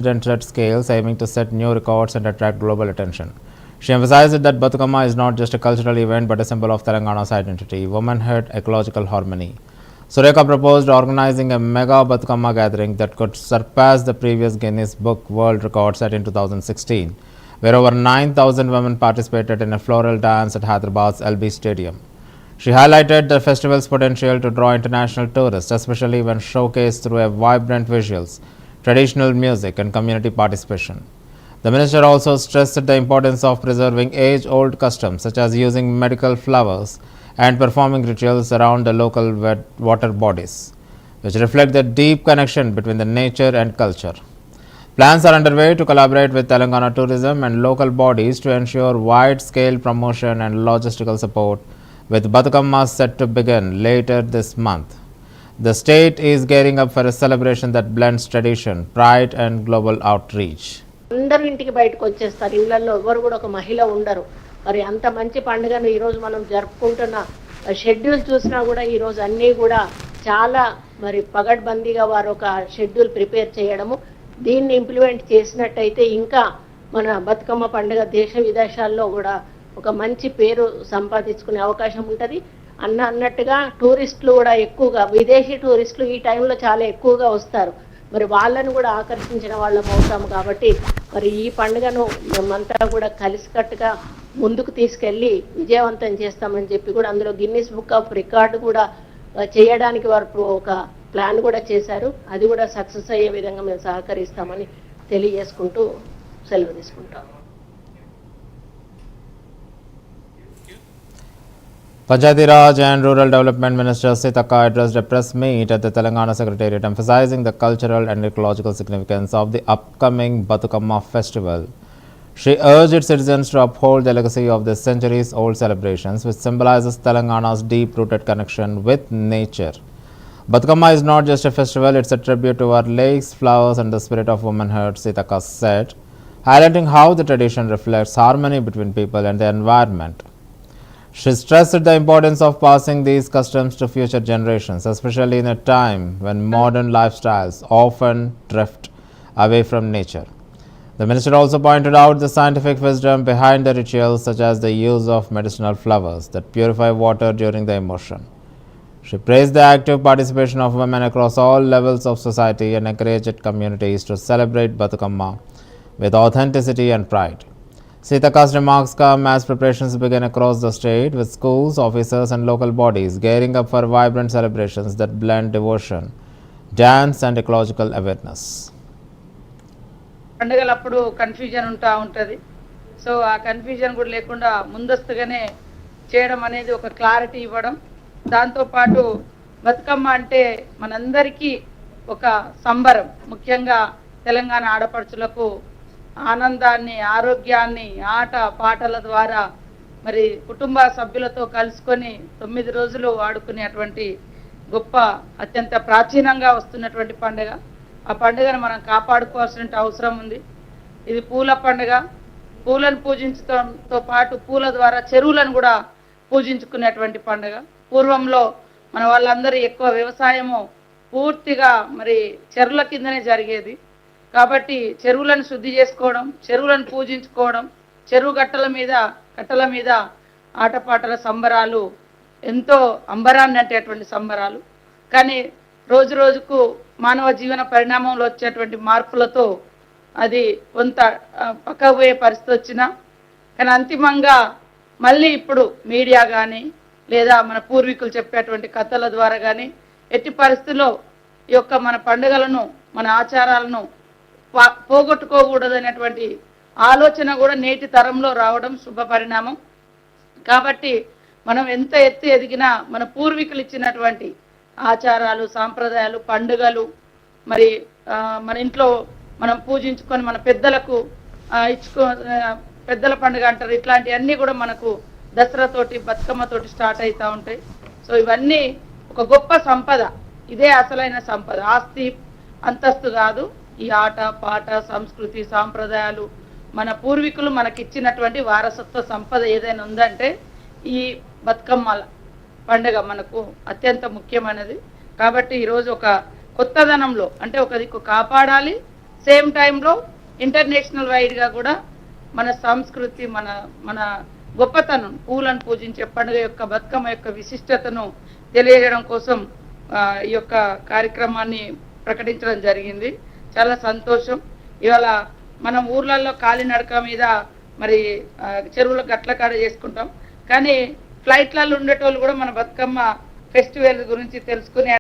unprecedented scales, aiming to set new records and attract global attention. She emphasized that Bathukamma is not just a cultural event but a symbol of Telangana's identity, womanhood, ecological harmony. Surekha proposed organizing a mega Bathukamma gathering that could surpass the previous Guinness Book World Record set in 2016, where over 9,000 women participated in a floral dance at Hyderabad's LB Stadium. She highlighted the festival's potential to draw international tourists, especially when showcased through a vibrant visuals, traditional music, and community participation. The minister also stressed the importance of preserving age-old customs such as using medical flowers and performing rituals around the local water bodies, which reflect the deep connection between the nature and culture. Plans are underway to collaborate with Telangana tourism and local bodies to ensure wide-scale promotion and logistical support, with Bathukamma set to begin later this month. The state is gearing up for a celebration that blends tradition, pride, and global outreach. అందరూ ఇంటికి బయటకు వచ్చేస్తారు. ఇళ్లలో ఎవరు కూడా ఒక మహిళ ఉండరు. మరి అంత మంచి పండుగను ఈరోజు మనం జరుపుకుంటున్న షెడ్యూల్ చూసినా కూడా ఈరోజు అన్నీ కూడా చాలా మరి పగడ్బందీగా వారు ఒక షెడ్యూల్ ప్రిపేర్ చేయడము, దీన్ని ఇంప్లిమెంట్ చేసినట్టయితే ఇంకా మన బతుకమ్మ పండుగ దేశ విదేశాల్లో కూడా ఒక మంచి పేరు సంపాదించుకునే అవకాశం ఉంటుంది. అన్నట్టుగా టూరిస్టులు కూడా ఎక్కువగా, విదేశీ టూరిస్టులు ఈ టైంలో చాలా ఎక్కువగా వస్తారు. మరి వాళ్ళను కూడా ఆకర్షించిన వాళ్ళం అవుతాము. కాబట్టి మరి ఈ పండుగను మేమంతా కూడా కలిసికట్టుగా ముందుకు తీసుకెళ్ళి విజయవంతం చేస్తామని చెప్పి కూడా అందులో గిన్నిస్ బుక్ ఆఫ్ రికార్డు కూడా చేయడానికి వారు ఒక ప్లాన్ కూడా చేశారు. అది కూడా సక్సెస్ అయ్యే విధంగా మేము సహకరిస్తామని తెలియజేసుకుంటూ సెలవు తీసుకుంటాం. Panchayati Raj and Rural Development Minister Sitaka addressed a press meet at the Telangana Secretariat, emphasizing the cultural and ecological significance of the upcoming Bathukamma festival. She urged its citizens to uphold the legacy of the centuries-old celebrations, which symbolizes Telangana's deep-rooted connection with nature. Bathukamma is not just a festival, it's a tribute to our lakes, flowers, and the spirit of womanhood, Sitaka said, highlighting how the tradition reflects harmony between people and the environment. She stressed the importance of passing these customs to future generations, especially in a time when modern lifestyles often drift away from nature. The minister also pointed out the scientific wisdom behind the rituals, such as the use of medicinal flowers that purify water during the immersion. She praised the active participation of women across all levels of society and encouraged communities to celebrate Bathukamma with authenticity and pride. Sitaka's remarks come as preparations begin across the state, with schools, officers, and local bodies gearing up for vibrant celebrations that blend devotion, dance, and ecological awareness. పండుగలప్పుడు confusion ఉంటుంది. So ఆ confusion కూడా లేకుండా ముందస్తుగానే చేయడం అనేది ఒక clarity ఇవ్వడం. దాంతోపాటు బతుకమ్మ అంటే మనందరికీ ఒక సంబరం, ముఖ్యంగా తెలంగాణ ఆడపడుచులకు ఆనందాన్ని, ఆరోగ్యాన్ని ఆట పాటల ద్వారా మరి కుటుంబ సభ్యులతో కలుసుకొని 9 రోజులు ఆడుకునేటువంటి గొప్ప, అత్యంత ప్రాచీనంగా వస్తున్నటువంటి పండుగ. ఆ పండుగను మనం కాపాడుకోవాల్సిన అవసరం ఉంది. ఇది పూల పండుగ. పూలను పూజించడంతో పాటు పూల ద్వారా చెరువులను కూడా పూజించుకునేటువంటి పండుగ. పూర్వంలో మన వాళ్ళందరూ ఎక్కువ వ్యవసాయము పూర్తిగా మరి చెరువుల కిందనే జరిగేది. కాబట్టి చెరువులను శుద్ధి చేసుకోవడం, చెరువులను పూజించుకోవడం, చెరువు కట్టల మీద ఆటపాటల సంబరాలు ఎంతో అంబరాన్ని అంటేటువంటి సంబరాలు. కానీ రోజు రోజుకు మానవ జీవన పరిణామంలో వచ్చేటువంటి మార్పులతో అది కొంత పక్కకు పోయే పరిస్థితి వచ్చినా, కానీ అంతిమంగా మళ్ళీ ఇప్పుడు మీడియా కానీ లేదా మన పూర్వీకులు చెప్పేటువంటి కథల ద్వారా కానీ ఎట్టి పరిస్థితుల్లో ఈ యొక్క మన పండుగలను, మన ఆచారాలను పోగొట్టుకోకూడదనేటువంటి ఆలోచన కూడా నేటి తరంలో రావడం శుభ పరిణామం. కాబట్టి మనం ఎంత ఎత్తు ఎదిగినా మన పూర్వీకులు ఇచ్చినటువంటి ఆచారాలు, సాంప్రదాయాలు, పండుగలు, మరి మన ఇంట్లో మనం పూజించుకొని మన పెద్దలకు పెద్దల పండుగ అంటారు, ఇట్లాంటివన్నీ కూడా మనకు దసరాతోటి, బతుకమ్మతోటి స్టార్ట్ అవుతూ ఉంటాయి. సో ఇవన్నీ ఒక గొప్ప సంపద. ఇదే అసలైన సంపద, ఆస్తి అంతస్తు కాదు. ఈ ఆట పాట, సంస్కృతి, సాంప్రదాయాలు, మన పూర్వీకులు మనకిచ్చినటువంటి వారసత్వ సంపద ఏదైనా ఉందంటే ఈ బతుకమ్మల పండుగ మనకు అత్యంత ముఖ్యమైనది. కాబట్టి ఈరోజు ఒక కొత్తదనంలో, అంటే ఒక దిక్కు కాపాడాలి, సేమ్ టైంలో ఇంటర్నేషనల్ వైడ్గా కూడా మన సంస్కృతి మన మన గొప్పతనం పూలను పూజించే పండుగ యొక్క బతుకమ్మ యొక్క విశిష్టతను తెలియజేయడం కోసం ఈ యొక్క కార్యక్రమాన్ని ప్రకటించడం జరిగింది. చాలా సంతోషం. ఇవాళ మనం ఊర్లలో కాలినడక మీద మరి చెరువుల గట్ల కాడ చేసుకుంటాం, కానీ ఫ్లైట్లలో ఉండేటోళ్ళు కూడా మన బతుకమ్మ ఫెస్టివల్ గురించి తెలుసుకుని